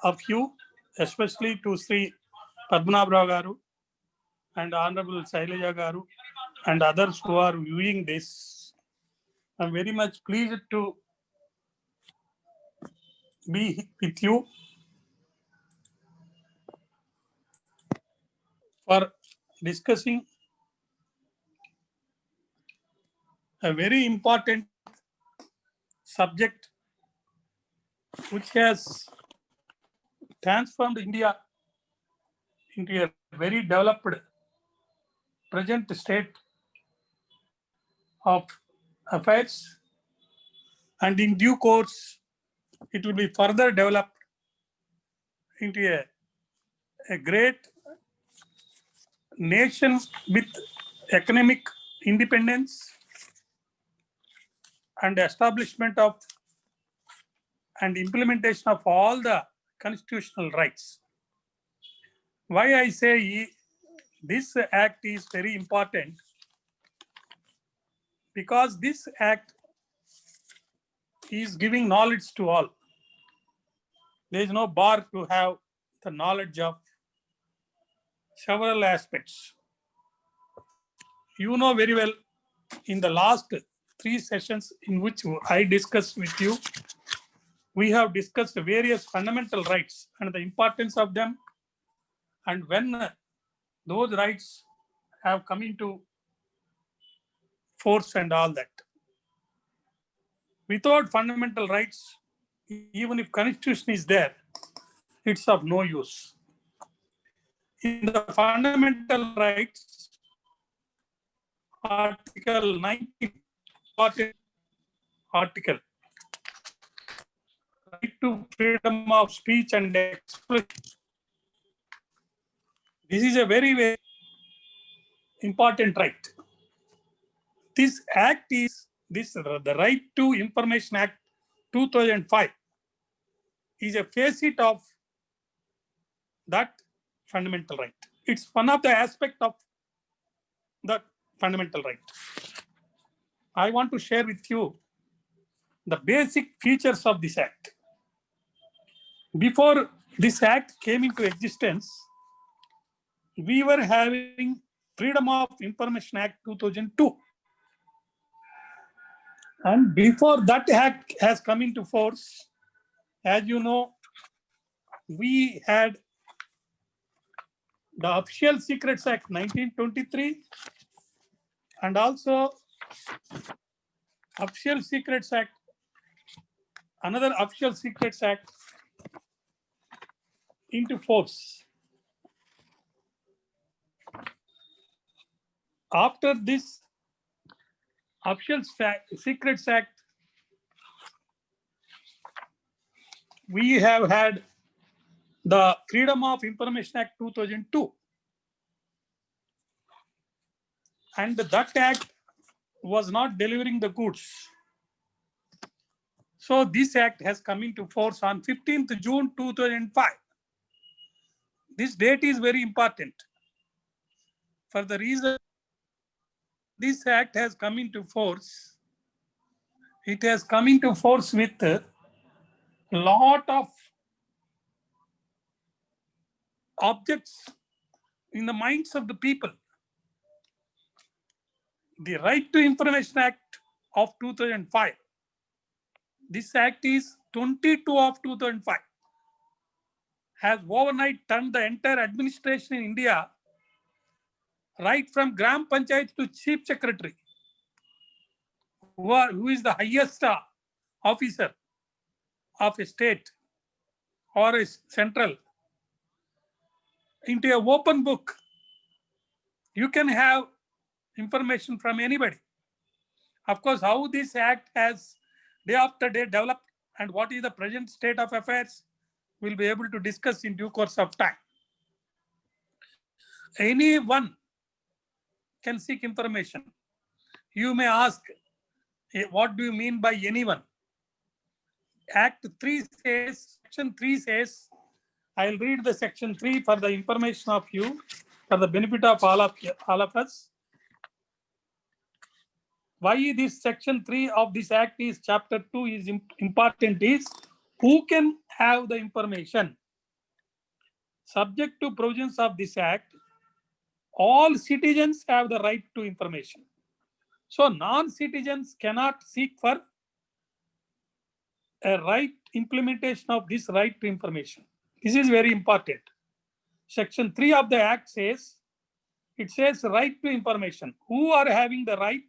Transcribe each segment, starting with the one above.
of you, especially to Sri Padmanabh Rao Garu and Honorable Shailaja Garu and others who are viewing this. I'm very much pleased to be with you for discussing a very important subject which has transformed India into a very developed present state of affairs, and in due course it will be further developed into a great nation with economic independence and establishment of and implementation of all the constitutional rights. Why I say this act is very important? Because this act is giving knowledge to all. There is no bar to have the knowledge of several aspects. You know very well, in the last 3 sessions in which I discussed with you, we have discussed various fundamental rights and the importance of them, and when those rights have come into force and all that. Without fundamental rights, even if constitution is there, it's of no use. In the fundamental rights, Article 19, article, right to freedom of speech and expression. This is a very, very important right. This act is the Right to Information Act 2005 is a facet of that fundamental right. It's one of the aspects of the fundamental right. I want to share with you the basic features of this act. Before this act came into existence, we were having Freedom of Information Act 2002. And before that act has come into force, as you know, we had the Official Secrets Act 1923 and also Official Secrets Act, another Official Secrets Act into force. After this Official Secrets Act, we have had the Freedom of Information Act 2002. And that act was not delivering the goods. So this act has come into force on 15th June 2005. This date is very important for the reason this act has come into force. It has come into force with a lot of objects in the minds of the people. The Right to Information Act of 2005. This act is 22 of 2005. Has overnight turned the entire administration in India, right from Gram Panchayat to Chief Secretary, who is the highest officer of a state or a central, into an open book. You can have information from anybody. Of course, how this act has day after day developed and what is the present state of affairs, we'll be able to discuss in due course of time. Anyone can seek information. You may ask, what do you mean by anyone? Act 3 says, Section 3 says, I'll read the Section 3 for the information of you, for the benefit of all of us. Why this Section 3 of this Act is Chapter 2 is important is who can have the information. subject to provisions of this act, all citizens have the right to information. So non-citizens cannot seek for a right implementation of this right to information. This is very important. Section 3 of the act says, it says right to information. Who are having the right?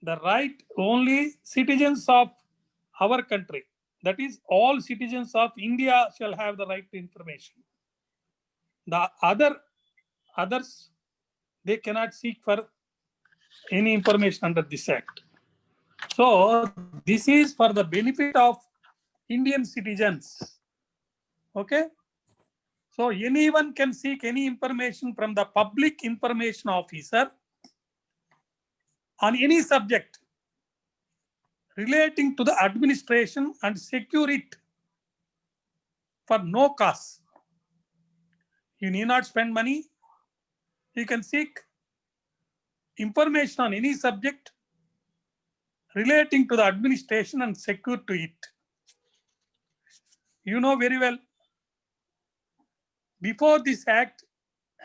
The right only citizens of our country. That is, all citizens of India shall have the right to information. The others, they cannot seek for any information under this act. So this is for the benefit of Indian citizens. Okay. So anyone can seek any information from the public information officer on any subject relating to the administration and secure it for no cost. You need not spend money. You can seek information on any subject relating to the administration and secure to it. You know very well, before this act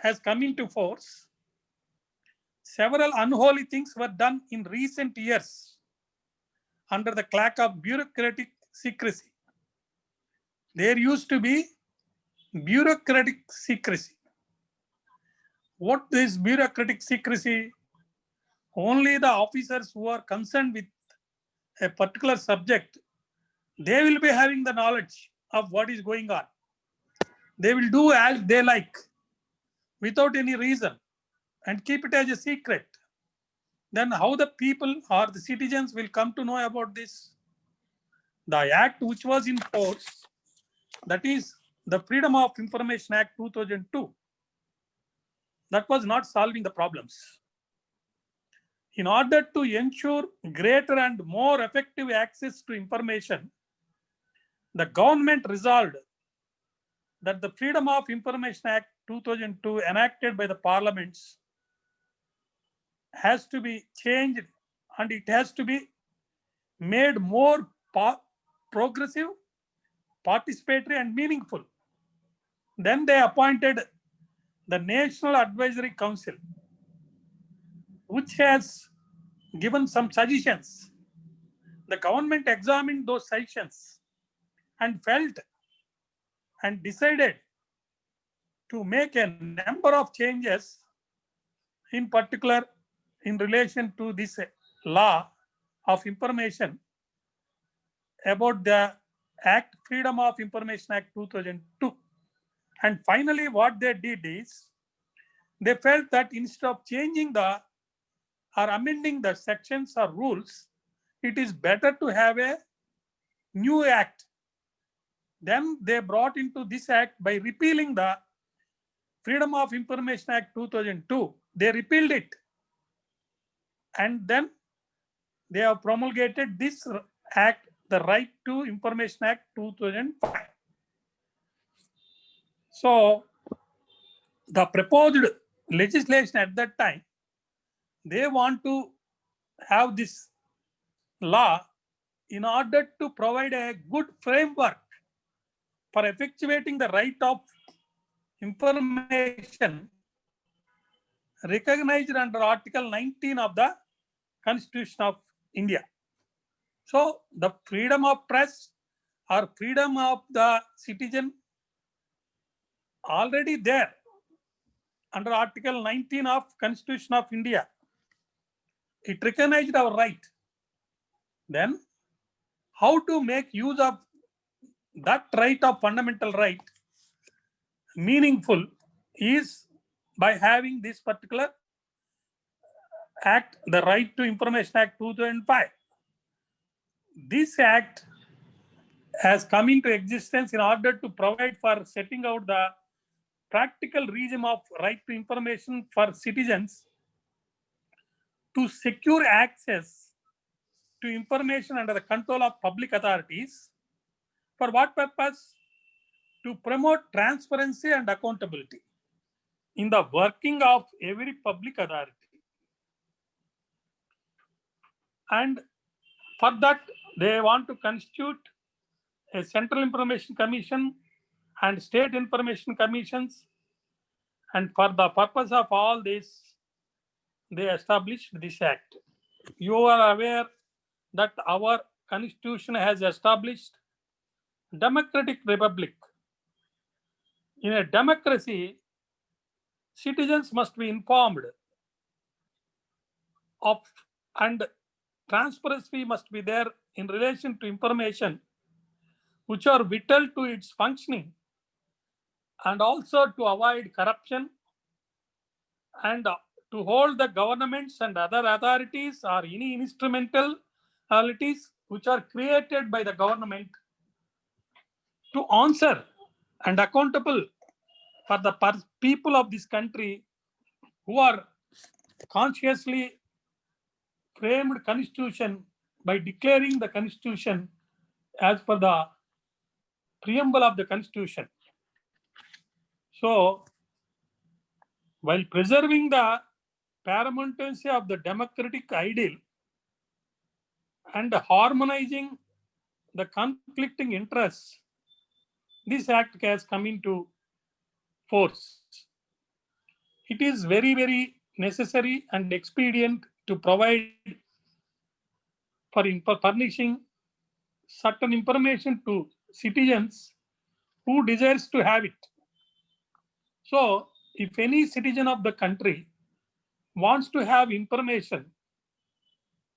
has come into force, several unholy things were done in recent years under the cloak of bureaucratic secrecy. There used to be bureaucratic secrecy. What is bureaucratic secrecy? Only the officers who are concerned with a particular subject, they will be having the knowledge of what is going on. They will do as they like without any reason and keep it as a secret. Then how the people or the citizens will come to know about this? The act which was in force, that is the Freedom of Information Act 2002, that was not solving the problems. In order to ensure greater and more effective access to information, the government resolved that the Freedom of Information Act 2002 enacted by the parliaments has to be changed and it has to be made more progressive, participatory and meaningful. Then they appointed the National Advisory Council, which has given some suggestions. The government examined those suggestions and felt and decided to make a number of changes, in particular in relation to this law of information about the Act, Freedom of Information Act 2002. And finally, what they did is, they felt that instead of changing the or amending the sections or rules, it is better to have a new act. Then they brought into this act by repealing the Freedom of Information Act 2002. They repealed it. And then they have promulgated this act, the Right to Information Act 2005. So the proposed legislation at that time, they want to have this law in order to provide a good framework for effectuating the right of information recognized under Article 19 of the Constitution of India. So the freedom of press or freedom of the citizen already there under Article 19 of Constitution of India. It recognized our right. Then how to make use of that right of fundamental right meaningful is by having this particular act, the Right to Information Act 2005. This act has come into existence in order to provide for setting out the practical regime of right to information for citizens to secure access to information under the control of public authorities. For what purpose? To promote transparency and accountability in the working of every public authority. And for that, they want to constitute a Central Information Commission and state information commissions. And for the purpose of all this, they established this act. You are aware that our constitution has established democratic republic. In a democracy, citizens must be informed of, and transparency must be there in relation to information which are vital to its functioning, and also to avoid corruption, and to hold the governments and other authorities or any instrumentalities which are created by the government to answer and accountable for the people of this country who are consciously framed constitution by declaring the constitution as per the preamble of the constitution. So, while preserving the paramountcy of the democratic ideal and harmonizing the conflicting interests, this act has come into force. It is very, very necessary and expedient to provide for furnishing certain information to citizens who desires to have it. So, if any citizen of the country wants to have information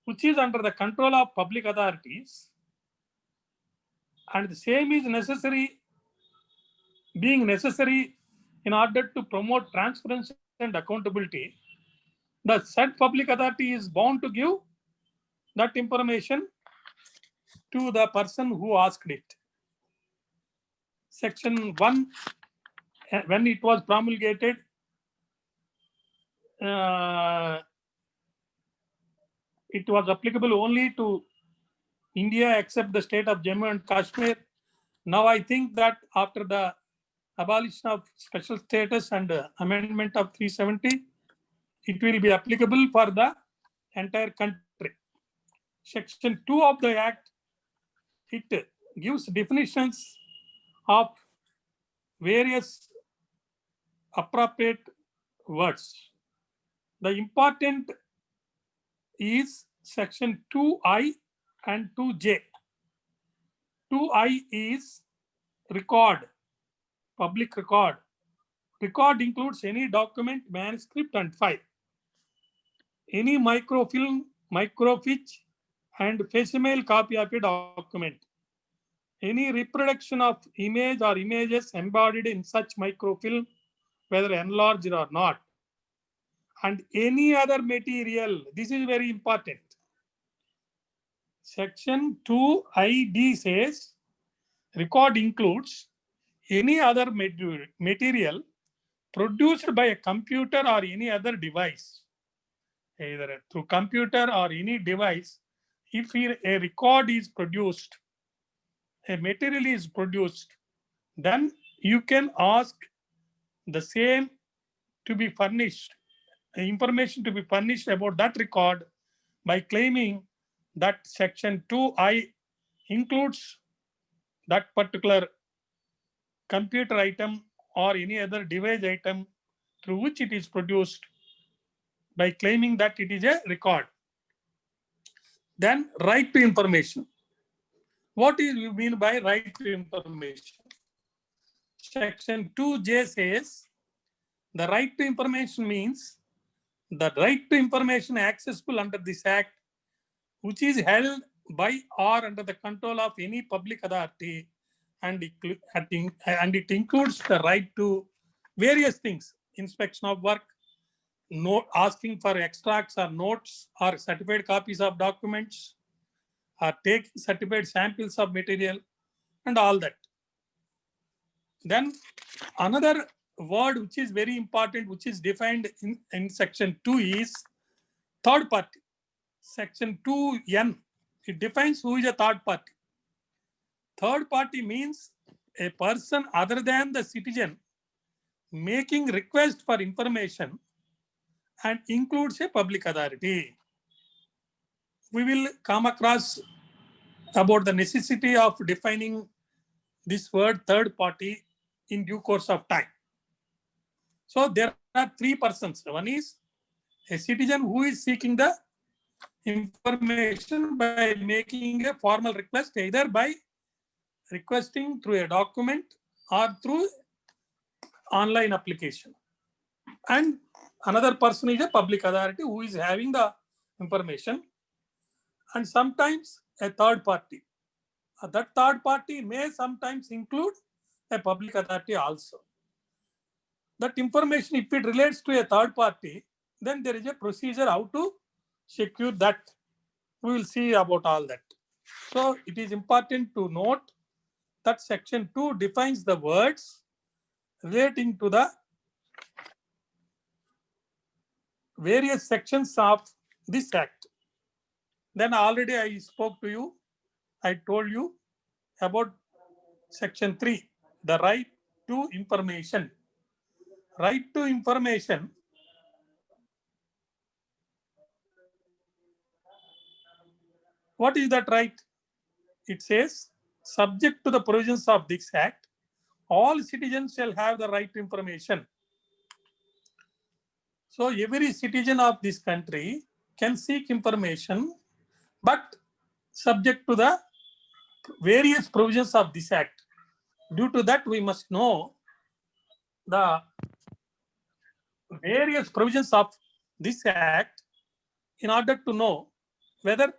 which is under the control of public authorities, and the same is necessary, being necessary in order to promote transparency and accountability, the said public authority is bound to give that information to the person who asked it. Section 1, when it was promulgated, it was applicable only to India except the state of Jammu and Kashmir. Now I think that after the abolition of special status and amendment of 370, it will be applicable for the entire country. Section 2 of the Act, it gives definitions of various appropriate words. The important is section 2I and 2J. 2I is record, public record. Record includes any document, manuscript, and file, any microfilm, microfiche, and facsimile copy of a document, any reproduction of image or images embodied in such microfilm, whether enlarged or not, and any other material. This is very important. Section 2ID says record includes any other material produced by a computer or any other device, either through computer or any device. If a record is produced, a material is produced, then you can ask the same to be furnished, information to be furnished about that record by claiming that section 2I includes that particular computer item or any other device item through which it is produced, by claiming that it is a record. Then right to information. What is you mean by right to information? Section 2J says the right to information means the right to information accessible under this act, which is held by or under the control of any public authority, and it includes the right to various things: inspection of work, note, asking for extracts or notes or certified copies of documents, or taking certified samples of material, and all that. Then another word which is very important, which is defined in section 2 is third party. Section 2N, it defines who is a third party. Third party means a person other than the citizen making request for information, and includes a public authority. We will come across about the necessity of defining this word third party in due course of time. So there are three persons. One is a citizen who is seeking the information by making a formal request, either by requesting through a document or through online application. And another person is a public authority who is having the information, and sometimes a third party. That third party may sometimes include a public authority also. That information, if it relates to a third party, then there is a procedure how to secure that. We will see about all that. So it is important to note that section 2 defines the words relating to the various sections of this act. Then already I spoke to you, I told you about section 3, the right to information. Right to information. What is that right? It says, subject to the provisions of this act, all citizens shall have the right to information. So every citizen of this country can seek information, but subject to the various provisions of this act. Due to that, we must know the various provisions of this act in order to know whether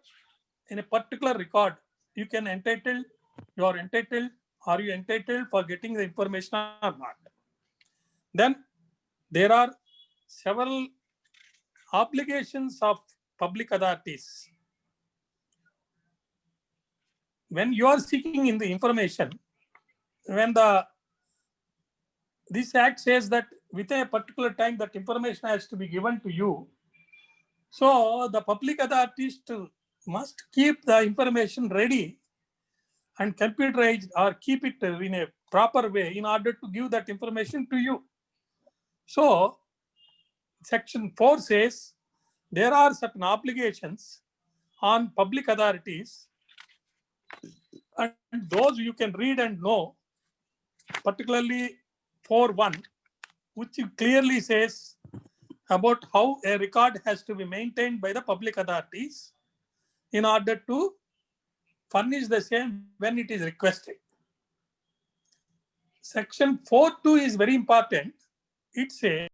in a particular record you are entitled for getting the information or not. Then there are several obligations of public authorities. When you are seeking in the information, when this act says that within a particular time that information has to be given to you, so the public authorities must keep the information ready and computerized or keep it in a proper way in order to give that information to you. So section 4 says there are certain obligations on public authorities, and those you can read and know, particularly 4.1, which clearly says about how a record has to be maintained by the public authorities in order to furnish the same when it is requested. Section 4.2 is very important. It says